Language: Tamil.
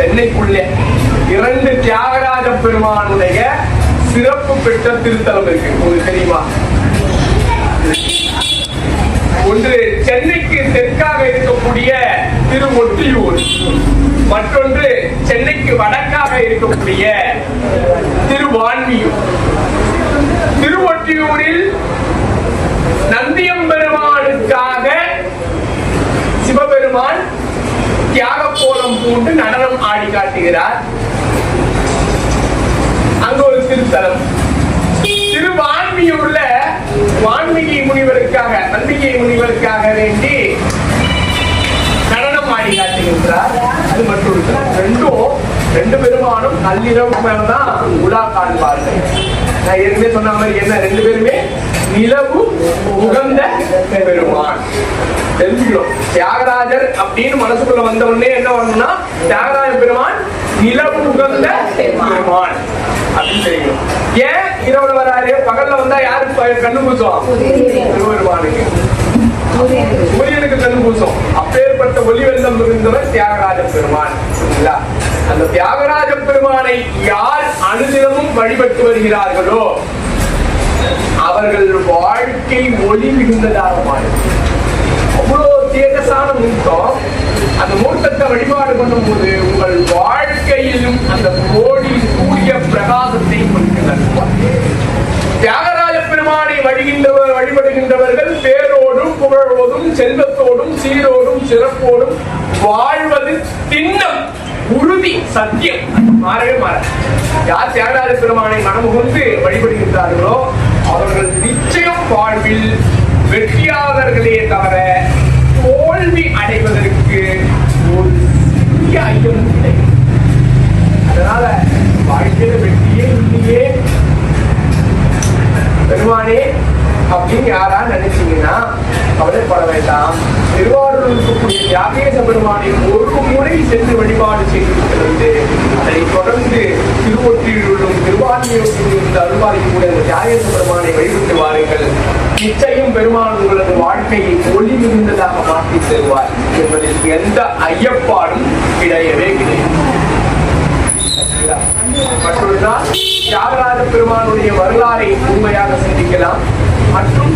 சென்னைக்குள்ளே 2 தியாகராஜ பெருமானுடைய சிறப்பு பெற்ற திருத்தலம் இருக்கு. உங்களுக்கு தெரியுமா? ஒன்று சென்னைக்கு தெற்காக இருக்கக்கூடிய திருவொற்றியூர், மற்றொன்று சென்னைக்கு வடக்காக இருக்கக்கூடிய திருவான்மியூர். திருவொற்றியூரில் நந்தியம்பெருமானுக்காக சிவபெருமான் தியாக கோலம் பூண்டு நடனம் ஆடி காட்டுகிறார். அங்க ஒரு திருத்தலம். திருவான்மியூர்ல வான்மீகி முனிவருக்காக, நம்பிக்கை முனிவருக்காக வேண்டி நடனம் ஆடி காட்டுகின்றார். அது மற்றொரு ரெண்டு பெருமானும் நள்ளிரவு மேலதான் உலா காண்பார்கள். நான் ஏற்கனவே சொன்ன மாதிரி என்ன, 2 பேருமே நிலவு உகந்த பெருமான். தெரிஞ்சுக்கிறோம். தியாகராஜர் அப்படின்னு மனசுக்குள்ள வந்த உடனே என்ன வரணும்னா, தியாகராஜ பெருமான் நிலவு உகந்த பெருமான் அப்படின்னு தெரியும். ஏன் இரவுல வராரு? பகல்ல வந்தா யாருக்கு கண்ணு பூசும்? பெருமானுக்கு, சூரியனுக்கு கண்ணு பூசும். அப்பேற்பட்ட ஒளி வெள்ளம் இருந்தவர் தியாகராஜ பெருமான். அந்த தியாகராஜ பெருமானை யார் அனுதினமும் வழிபட்டு வருகிறார்களோ அவர்கள் வாழ்க்கை ஒளி மிகுந்ததாக மாறும். அவ்வளவு தேஜஸான மூர்த்தம். அந்த மூர்த்தத்தை வழிபாடு பண்ணும் போது உங்கள் வாழ்க்கையிலும் அந்த கோடி சூரிய பிரகாசத்தை கொடுக்கிறார். தியாகராஜ பெருமானை வழிபடுகின்றவர்கள் பேரோடும் புகழோடும் செல்வத்தோடும் சீரோடும் சிறப்போடும் வாழ்வது திண்ணம், உறுதி, சத்தியம். மாறவே மாற. யார் தியாகராஜ பெருமானை மனமுகந்து வழிபடுகின்றார்களோ அவர்கள் நிச்சயம் வாழ்வில் வெற்றியாளர்களே தவிர தோல்வி அடைவதற்கு ஒரு சிறிய ஐயம் இல்லை. அதனால வாழ்க்கையில வெற்றியே இல்லையே பெருமானே அப்படின்னு யாரா நினைச்சீங்கன்னா கவலைப்பட வேண்டாம். திருவாரூர் இருக்கக்கூடிய தியாகேச பெருமானை ஒரு முறை சென்று வழிபாடு செய்திருக்கிறது. அதை தொடர்ந்து திருவொற்றியூரிலும் திருவான்மியூரிலும் இருந்து அருள்பாலிக்கக்கூடிய அந்த தியாகேச பெருமானை வழிபட்டு வாருங்கள். நிச்சயம் பெருமான் உங்களது வாழ்க்கையை ஒளி மிகுந்ததாக மாற்றி தருவார் என்பதில் எந்த ஐயப்பாடும் கிடையவே கிடையாது. மற்றொரு நாள் தியாகராஜ பெருமானுடைய வரலாறை உண்மையாக சிந்திக்கலாம். மற்றும்